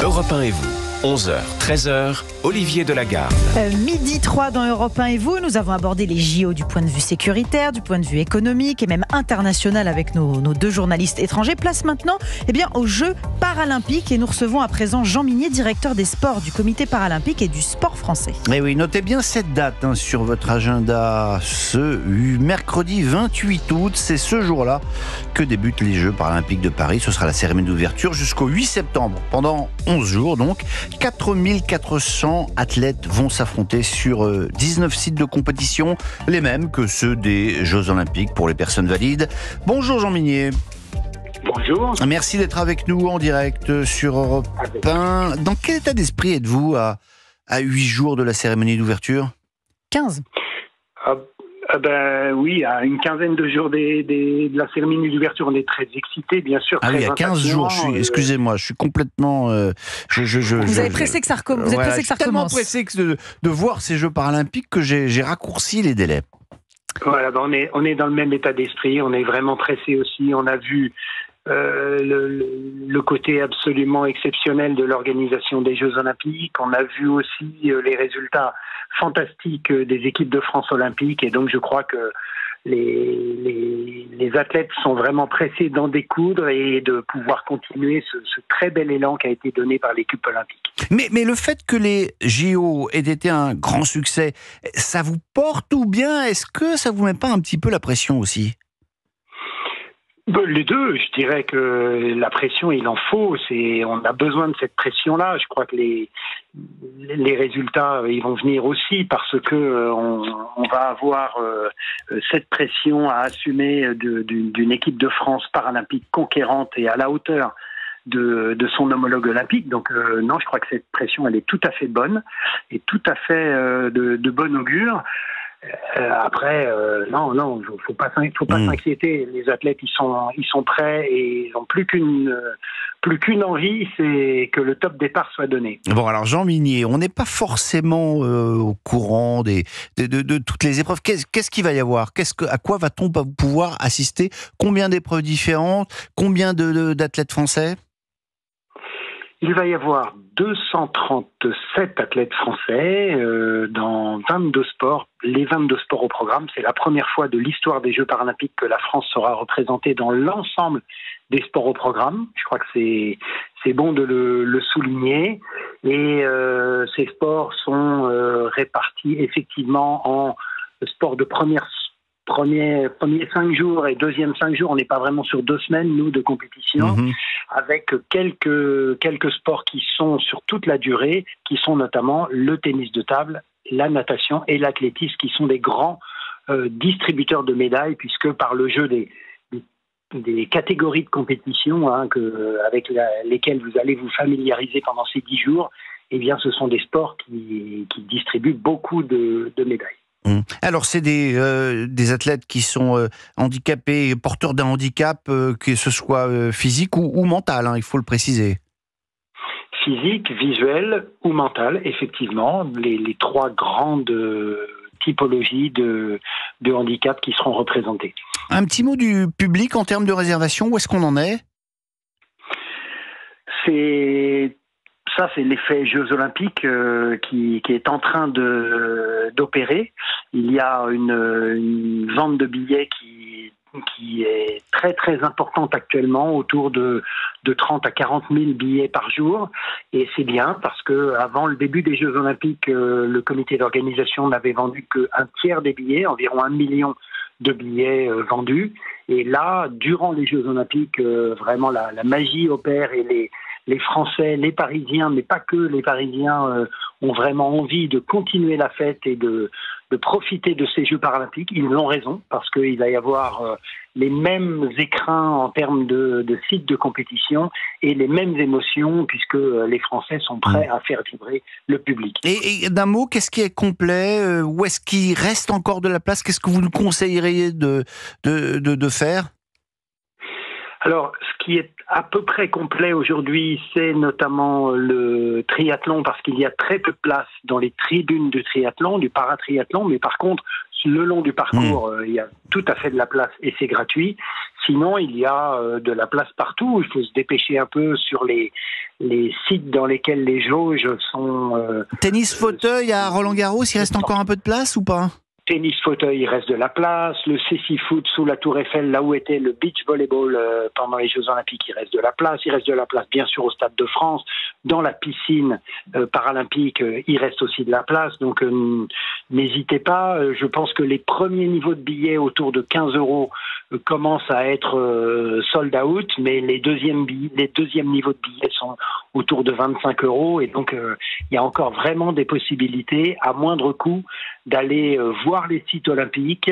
Europe 1 et vous, 11h, 13h, Olivier Delagarde. Midi 3 dans Europe 1 et vous, nous avons abordé les JO du point de vue sécuritaire, du point de vue économique et même international avec nos deux journalistes étrangers. Place maintenant aux Jeux paralympiques et nous recevons à présent Jean Minier, directeur des sports du comité paralympique et du sport français. Et oui, notez bien cette date sur votre agenda. Ce mercredi 28 août, c'est ce jour-là que débutent les Jeux paralympiques de Paris. Ce sera la cérémonie d'ouverture jusqu'au 8 septembre. Pendant 11 jours donc, 4400 athlètes vont s'affronter sur 19 sites de compétition, les mêmes que ceux des Jeux Olympiques pour les personnes valides. Bonjour Jean Minier. Bonjour. Merci d'être avec nous en direct sur Europe 1. Dans quel état d'esprit êtes-vous à 8 jours de la cérémonie d'ouverture ? 15. Oui, à une quinzaine de jours de la cérémonie d'ouverture, on est très excités, bien sûr. Ah oui, à 15 jours, excusez-moi, je suis complètement... Vous avez pressé que ça recommence. Vous êtes pressé que ça recommence. Tellement pressé de voir ces Jeux paralympiques que j'ai raccourci les délais. Voilà, on est dans le même état d'esprit, on est vraiment pressé aussi. On a vu le côté absolument exceptionnel de l'organisation des Jeux Olympiques. On a vu aussi les résultats fantastiques des équipes de France olympique. Et donc, je crois que les athlètes sont vraiment pressés d'en découdre et de pouvoir continuer ce très bel élan qui a été donné par l'équipe olympique. Mais le fait que les JO aient été un grand succès, ça vous porte ou bien est-ce que ça vous met pas un petit peu la pression aussi ? Les deux, je dirais que la pression, il en faut. On a besoin de cette pression-là. Je crois que les résultats, ils vont venir aussi parce que on va avoir cette pression à assumer d'une équipe de France paralympique conquérante et à la hauteur de son homologue olympique. Donc non, je crois que cette pression, elle est tout à fait bonne et tout à fait de bon augure. Après, non, faut pas s'inquiéter. Les athlètes, ils sont prêts et ils n'ont plus qu'une envie, c'est que le top départ soit donné. Bon, alors Jean Minier, on n'est pas forcément au courant de toutes les épreuves. Qu'est-ce qu'il va y avoir ? À quoi va-t-on pouvoir assister ? Combien d'épreuves différentes ? Combien d'athlètes français ? Il va y avoir 237 athlètes français dans 22 sports. Les 22 sports au programme, c'est la première fois de l'histoire des Jeux paralympiques que la France sera représentée dans l'ensemble des sports au programme. Je crois que c'est bon de le souligner. Et ces sports sont répartis effectivement en sports de premier 5 jours et deuxième 5 jours. On n'est pas vraiment sur 2 semaines, nous, de compétition, avec quelques sports qui sont sur toute la durée, qui sont notamment le tennis de table, la natation et l'athlétisme, qui sont des grands distributeurs de médailles, puisque par le jeu des catégories de compétition avec lesquelles vous allez vous familiariser pendant ces 10 jours, ce sont des sports qui distribuent beaucoup de médailles. Alors, c'est des athlètes qui sont handicapés, porteurs d'un handicap, que ce soit physique ou mental, il faut le préciser. Physique, visuel ou mental, effectivement, les 3 grandes typologies de handicap qui seront représentées. Un petit mot du public en termes de réservation, où est-ce qu'on en est ? Ça, c'est l'effet Jeux Olympiques qui est en train d'opérer. Il y a une vente de billets qui est très très importante actuellement, autour de 30 à 40 000 billets par jour. Et c'est bien parce que avant le début des Jeux Olympiques, le comité d'organisation n'avait vendu qu'un tiers des billets, environ 1 million de billets vendus. Et là, durant les Jeux Olympiques, vraiment la magie opère et les Français, les Parisiens, mais pas que les Parisiens, ont vraiment envie de continuer la fête et de profiter de ces Jeux paralympiques. Ils ont raison, parce qu'il va y avoir les mêmes écrins en termes de sites de compétition et les mêmes émotions, puisque les Français sont prêts à faire vibrer le public. Et d'un mot, qu'est-ce qui est complet ? Où est-ce qu'il reste encore de la place ? Qu'est-ce que vous nous conseilleriez de faire ? Alors, ce qui est à peu près complet aujourd'hui, c'est notamment le triathlon, parce qu'il y a très peu de place dans les tribunes du triathlon, du paratriathlon, mais par contre, le long du parcours, il y a tout à fait de la place et c'est gratuit. Sinon, il y a de la place partout. Il faut se dépêcher un peu sur les sites dans lesquels les jauges sont... Tennis fauteuil à Roland-Garros, il reste encore un peu de place ou pas ? Tennis fauteuil, il reste de la place. Le CC Foot sous la Tour Eiffel, là où était le beach volleyball pendant les Jeux Olympiques, il reste de la place. Il reste de la place, bien sûr, au Stade de France. Dans la piscine paralympique, il reste aussi de la place. Donc, n'hésitez pas. Je pense que les premiers niveaux de billets autour de 15 € commencent à être sold out, mais les deuxièmes niveaux de billets sont autour de 25 €. Et donc, il y a encore vraiment des possibilités, à moindre coût, d'aller voir les sites olympiques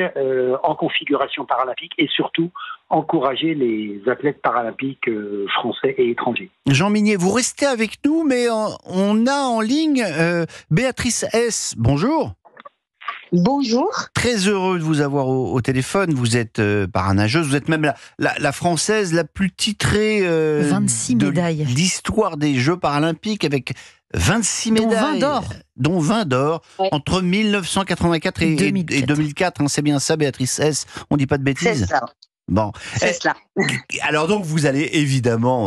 en configuration paralympique et surtout encourager les athlètes paralympiques français et étrangers. Jean Minier, vous restez avec nous, mais on a en ligne Béatrice S. Bonjour. Bonjour. Très heureux de vous avoir au téléphone. Vous êtes paranageuse, vous êtes même la Française la plus titrée 26 médailles. D'histoire des Jeux paralympiques avec 26 médailles. Dont 20 d'or. Ouais. Entre 1984 et 2004. Hein, c'est bien ça, Béatrice S. On dit pas de bêtises. C'est ça. Bon. C'est cela. Alors donc vous allez évidemment,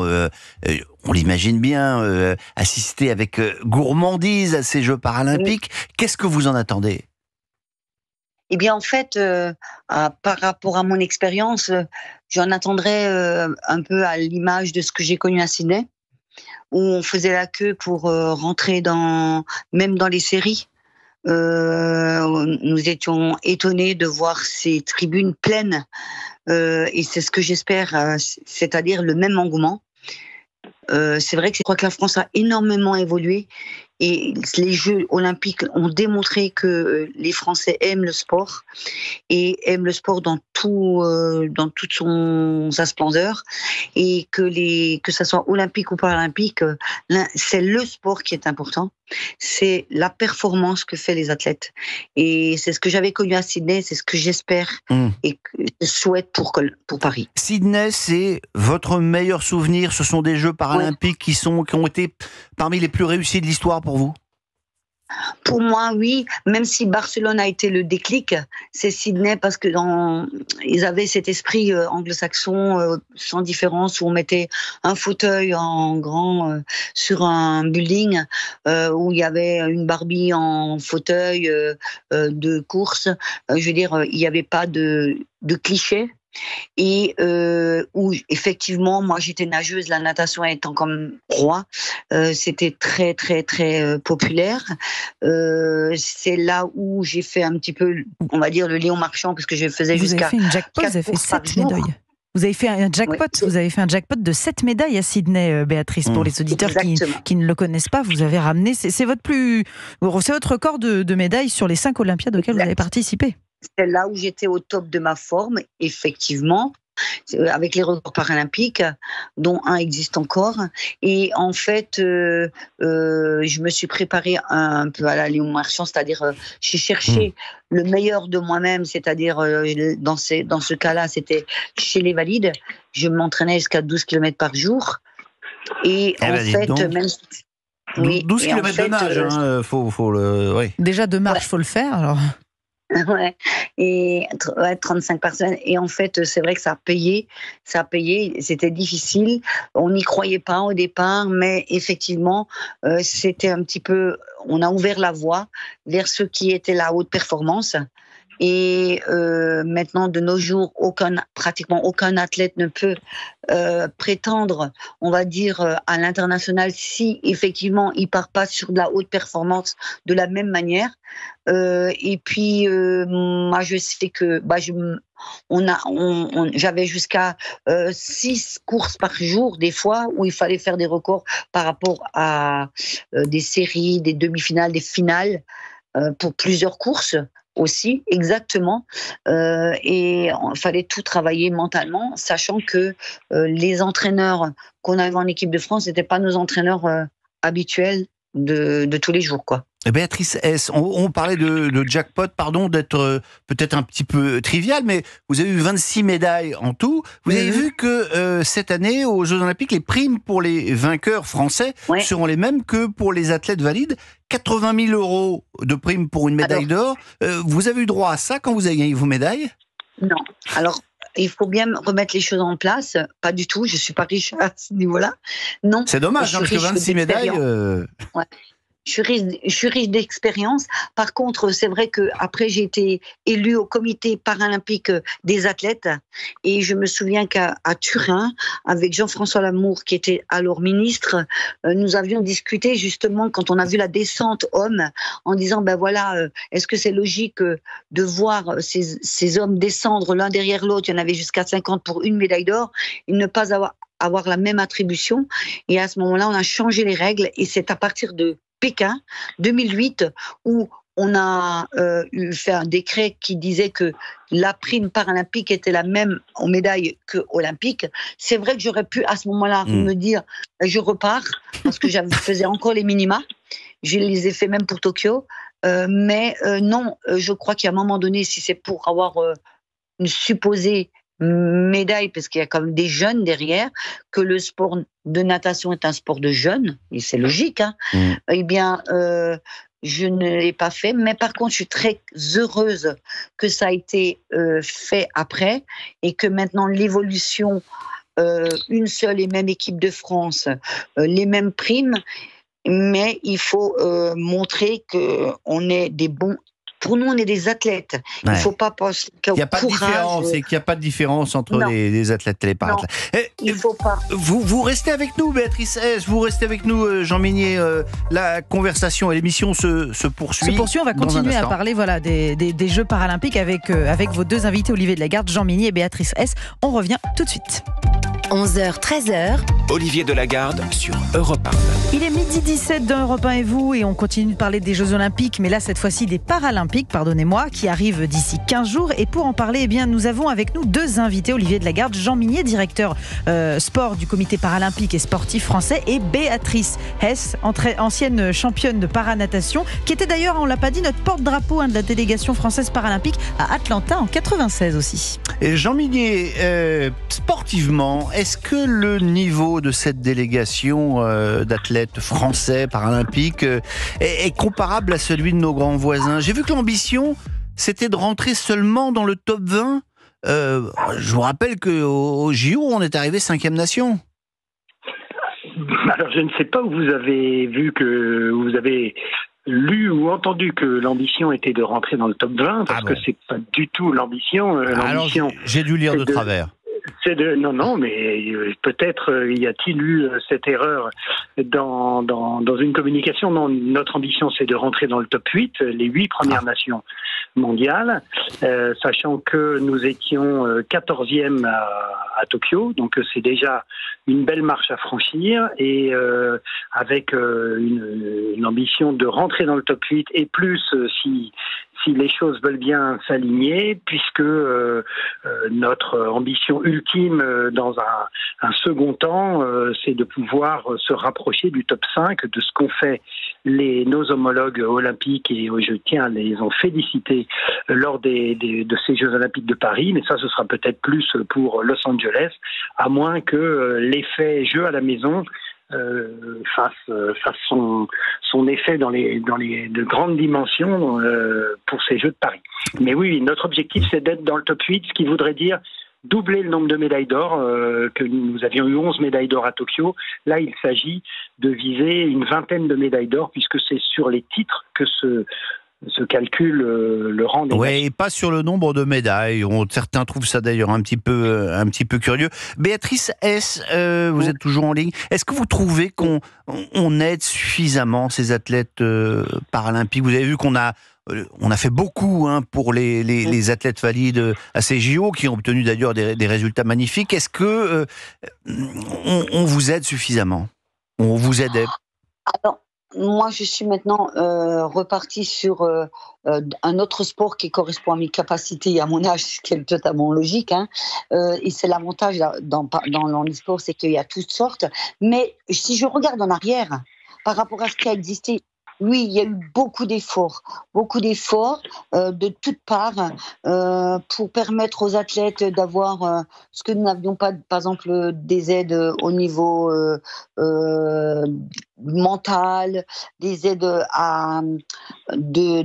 on l'imagine bien, assister avec gourmandise à ces Jeux paralympiques. Oui. Qu'est-ce que vous en attendez ? Eh bien, en fait, par rapport à mon expérience, j'en attendrais un peu à l'image de ce que j'ai connu à Sydney, où on faisait la queue pour rentrer même dans les séries. Nous étions étonnés de voir ces tribunes pleines, et c'est ce que j'espère, c'est-à-dire le même engouement. C'est vrai que je crois que la France a énormément évolué et les Jeux olympiques ont démontré que les Français aiment le sport et aiment le sport dans toute sa splendeur, et que ça soit olympique ou paralympique, c'est le sport qui est important, c'est la performance que fait les athlètes, et c'est ce que j'avais connu à Sydney, c'est ce que j'espère et que je souhaite pour Paris. Sydney, c'est votre meilleur souvenir? Ce sont des Jeux paralympiques qui ont été parmi les plus réussis de l'histoire pour vous? Pour moi, oui. Même si Barcelone a été le déclic, c'est Sydney, parce que ils avaient cet esprit anglo-saxon sans différence, où on mettait un fauteuil en grand sur un building, où il y avait une Barbie en fauteuil de course. Je veux dire, il n'y avait pas de clichés. Et où effectivement, moi j'étais nageuse, la natation étant comme roi, c'était très très très populaire. C'est là où j'ai fait un petit peu, on va dire, le lion marchand, parce que je faisais jusqu'à... Vous avez fait une jackpot, vous avez fait 7 médailles. Vous avez fait un jackpot, vous avez fait un jackpot de 7 médailles à Sydney, Béatrice. Pour les auditeurs qui ne le connaissent pas, vous avez ramené, c'est votre record de médailles sur les 5 Olympiades auxquelles vous avez participé. C'est là où j'étais au top de ma forme, effectivement, avec les records paralympiques, dont un existe encore. Et en fait, je me suis préparée un peu à la Léon Marchand, c'est-à-dire j'ai cherché le meilleur de moi-même, c'est-à-dire dans ce cas-là, c'était chez les valides. Je m'entraînais jusqu'à 12 km par jour. Et en fait, même... 12 km de nage, faut le... Déjà de marche, faut le faire, alors... Ouais, et 35 personnes. Et en fait, c'est vrai que ça a payé. C'était difficile. On n'y croyait pas au départ, mais effectivement, c'était un petit peu. On a ouvert la voie vers ce qui était la haute performance. Et maintenant, de nos jours, pratiquement aucun athlète ne peut prétendre, on va dire, à l'international, si effectivement il part pas sur de la haute performance de la même manière. Et puis, moi, je sais que j'avais jusqu'à 6 courses par jour, des fois, où il fallait faire des records par rapport à des séries, des demi-finales, des finales, pour plusieurs courses. Aussi, exactement, et il fallait tout travailler mentalement, sachant que les entraîneurs qu'on avait en équipe de France n'étaient pas nos entraîneurs habituels de tous les jours, quoi. Béatrice S, on parlait de jackpot, pardon, d'être peut-être un petit peu trivial, mais vous avez eu 26 médailles en tout. Vous avez vu que cette année, aux Jeux Olympiques, les primes pour les vainqueurs français seront les mêmes que pour les athlètes valides. 80 000 € de primes pour une médaille d'or. Vous avez eu droit à ça quand vous avez gagné vos médailles? Non. Alors, il faut bien remettre les choses en place. Pas du tout. Je suis pas riche à ce niveau-là. Non. C'est dommage, parce que 26 médailles. Ouais. Je suis riche d'expérience. Par contre, c'est vrai que après j'ai été élue au comité paralympique des athlètes et je me souviens qu'à Turin, avec Jean-François Lamour, qui était alors ministre, nous avions discuté justement quand on a vu la descente hommes, en disant ben voilà, est-ce que c'est logique de voir ces hommes descendre l'un derrière l'autre, il y en avait jusqu'à 50 pour une médaille d'or, et ne pas avoir la même attribution. Et à ce moment-là, on a changé les règles et c'est à partir de Pékin 2008 où on a fait un décret qui disait que la prime paralympique était la même en médaille que olympique. C'est vrai que j'aurais pu à ce moment-là me dire je repars parce que je faisais encore les minima. Je les ai fait même pour Tokyo. Mais non, je crois qu'à un moment donné, si c'est pour avoir une supposée médaille, parce qu'il y a quand même des jeunes derrière, que le sport de natation est un sport de jeunes, et c'est logique, hein, eh bien, je ne l'ai pas fait, mais par contre, je suis très heureuse que ça a été fait après, et que maintenant, l'évolution, une seule et même équipe de France, les mêmes primes, mais il faut montrer qu'on est des bons. Pour nous, on est des athlètes. Il ne faut pas penser qu'il n'y a pas de différence, et qu'il n'y a pas de différence entre les athlètes et les parathlètes. Il ne faut pas. Vous restez avec nous, Béatrice S. Vous restez avec nous, Jean Minier. La conversation et l'émission se poursuit. On va continuer à parler des Jeux paralympiques avec vos deux invités, Olivier Delagarde, Jean Minier et Béatrice S. On revient tout de suite. 11h, 13h. Olivier Delagarde sur Europe 1. Il est 12h17 dans Europe 1 et vous, et on continue de parler des Jeux Olympiques, mais là, cette fois-ci, des Paralympiques, pardonnez-moi, qui arrivent d'ici 15 jours. Et pour en parler, eh bien, nous avons avec nous deux invités, Olivier Delagarde, Jean Minier, directeur sport du comité paralympique et sportif français, et Béatrice Hess, ancienne championne de paranatation, qui était d'ailleurs, on l'a pas dit, notre porte-drapeau de la délégation française paralympique à Atlanta en 96 aussi. Et Jean Minier, sportivement, est-ce que le niveau de cette délégation d'athlètes français paralympiques est comparable à celui de nos grands voisins? J'ai vu que l'ambition, c'était de rentrer seulement dans le top 20. Je vous rappelle qu'au JO, on est arrivé 5e nation. Alors, je ne sais pas où vous avez vu que vous avez lu ou entendu que l'ambition était de rentrer dans le top 20, parce que c'est pas du tout l'ambition. Alors, j'ai dû lire de travers. Non, mais peut-être y a-t-il eu cette erreur dans une communication. Non, notre ambition, c'est de rentrer dans le top 8, les 8 premières nations mondiales, sachant que nous étions 14e à Tokyo, donc c'est déjà une belle marche à franchir, et avec une ambition de rentrer dans le top 8, et plus si les choses veulent bien s'aligner, puisque notre ambition ultime dans un second temps, c'est de pouvoir se rapprocher du top 5, de ce qu'ont fait nos homologues olympiques, et je tiens à les en féliciter lors de ces Jeux Olympiques de Paris, mais ça, ce sera peut-être plus pour Los Angeles, à moins que l'effet jeu à la maison fasse son effet dans de grandes dimensions pour ces Jeux de Paris. Mais oui, notre objectif, c'est d'être dans le top 8, ce qui voudrait dire doubler le nombre de médailles d'or, que nous avions eu 11 médailles d'or à Tokyo. Là, il s'agit de viser une vingtaine de médailles d'or, puisque c'est sur les titres que se calcule le rang des Oui, et pas sur le nombre de médailles. Certains trouvent ça d'ailleurs un petit peu curieux. Béatrice S, vous êtes toujours en ligne. Est-ce que vous trouvez qu'on aide suffisamment ces athlètes paralympiques? Vous avez vu qu'on a fait beaucoup pour les athlètes valides à ces JO, qui ont obtenu d'ailleurs des résultats magnifiques. Est-ce que on vous aide suffisamment? On vous aidait? Alors, moi, je suis maintenant repartie sur un autre sport qui correspond à mes capacités et à mon âge, ce qui est totalement logique. Et c'est l'avantage dans l'handisport, c'est qu'il y a toutes sortes. Mais si je regarde en arrière, par rapport à ce qui a existé Oui, il y a eu beaucoup d'efforts de toutes parts pour permettre aux athlètes d'avoir ce que nous n'avions pas, par exemple, des aides au niveau euh, mental, des aides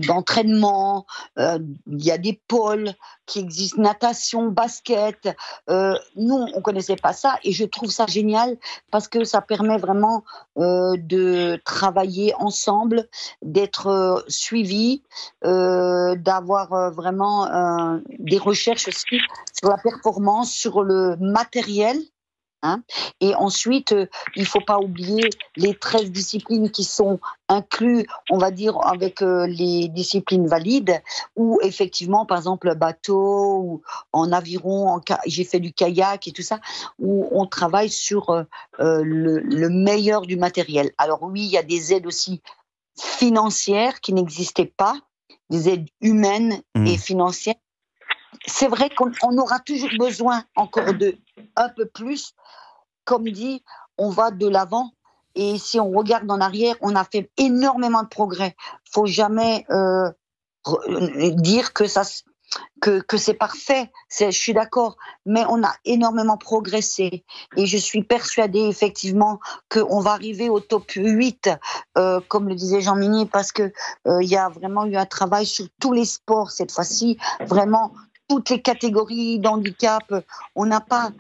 d'entraînement. Il y a des pôles qui existent, natation, basket. Nous, on connaissait pas ça et je trouve ça génial parce que ça permet vraiment de travailler ensemble, d'être suivi, d'avoir vraiment des recherches aussi sur la performance, sur le matériel. Hein. Et ensuite, il ne faut pas oublier les 13 disciplines qui sont inclus, on va dire, avec les disciplines valides, où effectivement, par exemple, bateau, ou en aviron, j'ai fait du kayak et tout ça, où on travaille sur le meilleur du matériel. Alors oui, il y a des aides aussi financières qui n'existaient pas, des aides humaines et financières. C'est vrai qu'on aura toujours besoin encore de un peu plus. Comme dit, on va de l'avant. Et si on regarde en arrière, on a fait énormément de progrès. Faut jamais dire que c'est parfait. Je suis d'accord, mais on a énormément progressé. Et je suis persuadée effectivement qu'on va arriver au top 8, comme le disait Jean Minier, parce que il y a vraiment eu un travail sur tous les sports cette fois-ci. Vraiment, toutes les catégories d'handicap, on n'a pas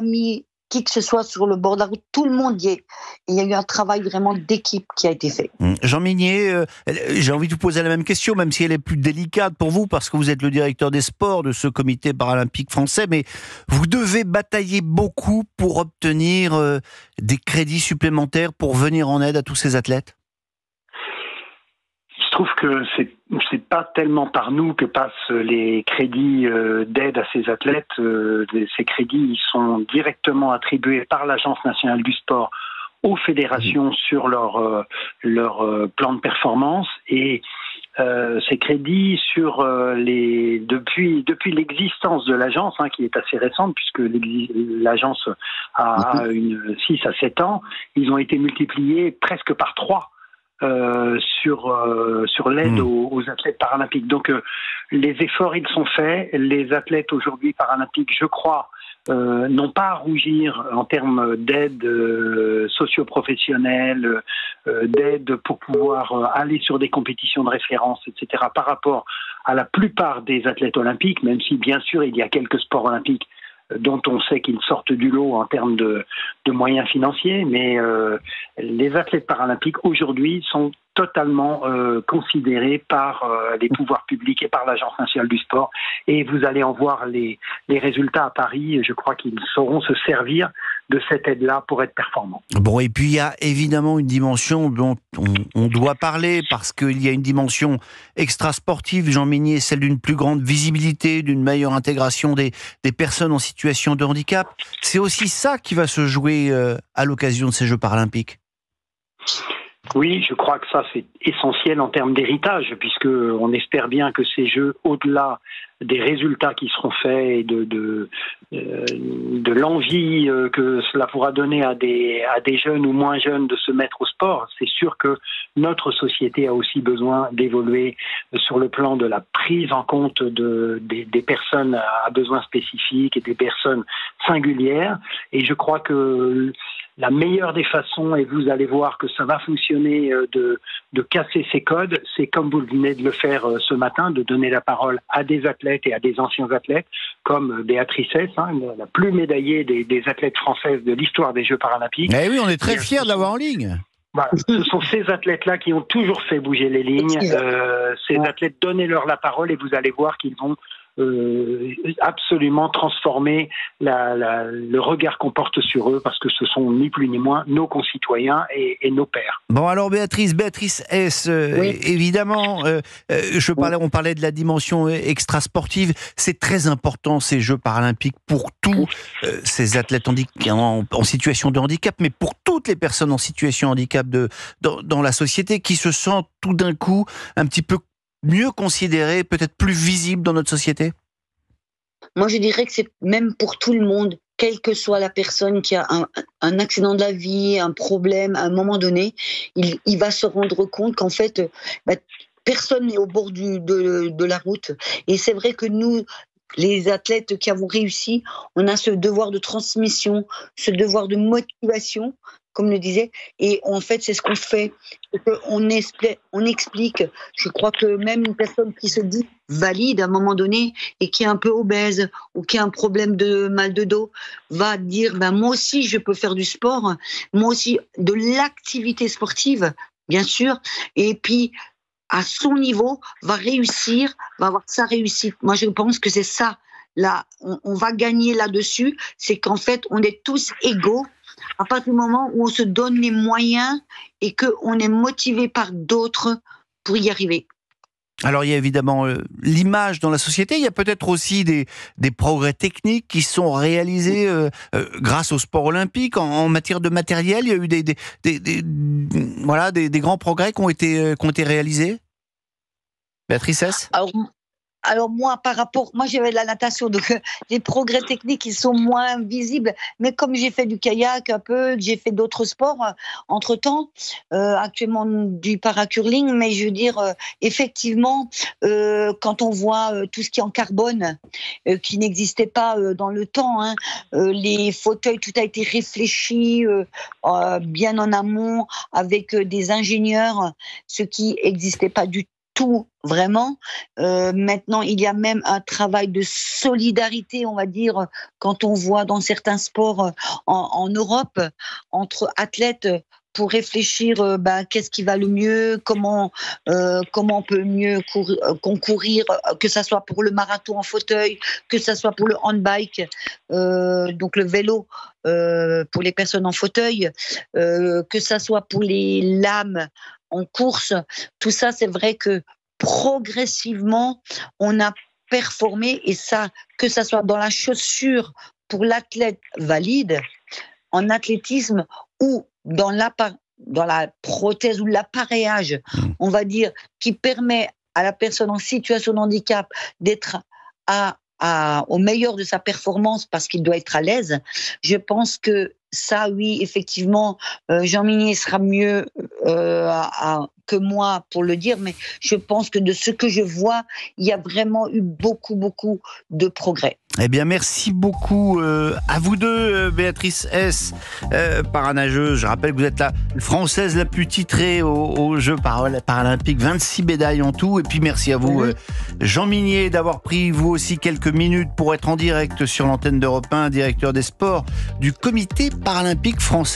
mis qui que ce soit sur le bord de la route, tout le monde y est. Il y a eu un travail vraiment d'équipe qui a été fait. Jean Minier, j'ai envie de vous poser la même question, même si elle est plus délicate pour vous, parce que vous êtes le directeur des sports de ce comité paralympique français, mais vous devez batailler beaucoup pour obtenir des crédits supplémentaires pour venir en aide à tous ces athlètes. Je trouve que c'est pas tellement par nous que passent les crédits d'aide à ces athlètes. Ces crédits ils sont directement attribués par l'Agence nationale du sport aux fédérations sur leur plan de performance et ces crédits depuis l'existence de l'agence, qui est assez récente puisque l'agence a 6 à 7 ans, ils ont été multipliés presque par 3. Sur l'aide aux athlètes paralympiques. Donc les efforts ils sont faits. Les athlètes aujourd'hui paralympiques, je crois, n'ont pas à rougir en termes d'aide socio-professionnelle, d'aide pour pouvoir aller sur des compétitions de référence, etc. par rapport à la plupart des athlètes olympiques, même si bien sûr il y a quelques sports olympiques dont on sait qu'ils sortent du lot en termes de moyens financiers, mais les athlètes paralympiques aujourd'hui sont totalement considérés par les pouvoirs publics et par l'Agence nationale du sport. Et vous allez en voir les résultats à Paris. Je crois qu'ils sauront se servir de cette aide-là pour être performants. Bon, et puis il y a évidemment une dimension dont on doit parler, parce qu'il y a une dimension extra-sportive, Jean Minier, celle d'une plus grande visibilité, d'une meilleure intégration des personnes en situation de handicap. C'est aussi ça qui va se jouer à l'occasion de ces Jeux paralympiques. Oui, je crois que ça c'est essentiel en termes d'héritage, puisque on espère bien que ces Jeux, au-delà des résultats qui seront faits et de l'envie que cela pourra donner à des jeunes ou moins jeunes de se mettre au sport, c'est sûr que notre société a aussi besoin d'évoluer sur le plan de la prise en compte des personnes à besoins spécifiques et des personnes singulières. Et je crois que la meilleure des façons, et vous allez voir que ça va fonctionner, de casser ces codes, c'est comme vous venez de le faire ce matin, de donner la parole à des athlètes et à des anciens athlètes, comme Béatrice Hess, la plus médaillée des athlètes françaises de l'histoire des Jeux paralympiques. Eh oui, on est très fiers de l'avoir en ligne. Voilà. Ce sont ces athlètes-là qui ont toujours fait bouger les lignes. Ces athlètes, donnez-leur la parole et vous allez voir qu'ils vont absolument transformer le regard qu'on porte sur eux, parce que ce sont ni plus ni moins nos concitoyens et nos pairs. Bon, alors Béatrice Hess, oui. Évidemment, on parlait de la dimension extra-sportive, c'est très important ces Jeux paralympiques pour tous ces athlètes en situation de handicap, mais pour toutes les personnes en situation de handicap dans la société, qui se sentent tout d'un coup un petit peu mieux considérés, peut-être plus visibles dans notre société? Moi, je dirais que c'est même pour tout le monde. quelle que soit la personne qui a un accident de la vie, un problème, à un moment donné, il va se rendre compte qu'en fait, personne n'est au bord de la route. Et c'est vrai que nous, les athlètes qui avons réussi, on a ce devoir de transmission, ce devoir de motivation, comme le disait, et en fait, c'est ce qu'on fait. On explique. Je crois que même une personne qui se dit valide à un moment donné et qui est un peu obèse ou qui a un problème de mal de dos va dire moi aussi, je peux faire du sport, moi aussi, de l'activité sportive, bien sûr, et puis à son niveau, va réussir, va avoir sa réussite. Moi, je pense que c'est ça. Là, on va gagner là-dessus. C'est qu'en fait, on est tous égaux à partir du moment où on se donne les moyens et qu'on est motivé par d'autres pour y arriver. Alors, il y a évidemment l'image dans la société. Il y a peut-être aussi des progrès techniques qui sont réalisés grâce au sport olympique. En matière de matériel, il y a eu des grands progrès qui ont été réalisés. Béatrice Hess ? Alors moi, j'avais de la natation, donc les progrès techniques, ils sont moins visibles. Mais comme j'ai fait du kayak un peu, que j'ai fait d'autres sports entre-temps, actuellement du paracurling, mais je veux dire, effectivement, quand on voit tout ce qui est en carbone, qui n'existait pas dans le temps, les fauteuils, tout a été réfléchi bien en amont avec des ingénieurs, ce qui n'existait pas du tout vraiment. Maintenant, il y a même un travail de solidarité, on va dire, quand on voit dans certains sports en Europe, entre athlètes, pour réfléchir qu'est-ce qui va le mieux, comment on peut mieux concourir, que ça soit pour le marathon en fauteuil, que ça soit pour le handbike, donc le vélo pour les personnes en fauteuil, que ça soit pour les lames en course. Tout ça, c'est vrai que progressivement, on a performé, et ça, que ça soit dans la chaussure pour l'athlète valide, en athlétisme, ou dans la prothèse ou l'appareillage, on va dire, qui permet à la personne en situation de handicap d'être au meilleur de sa performance parce qu'il doit être à l'aise. Je pense que ça, oui, effectivement, Jean Minier sera mieux que moi pour le dire, mais je pense que de ce que je vois, il y a vraiment eu beaucoup, beaucoup de progrès. Eh bien, merci beaucoup à vous deux, Béatrice Hess, paranageuse. Je rappelle que vous êtes la Française la plus titrée aux Jeux paralympiques, 26 médailles en tout. Et puis, merci à vous, Jean Minier, d'avoir pris, vous aussi, quelques minutes pour être en direct sur l'antenne d'Europe 1, directeur des sports du Comité paralympique français.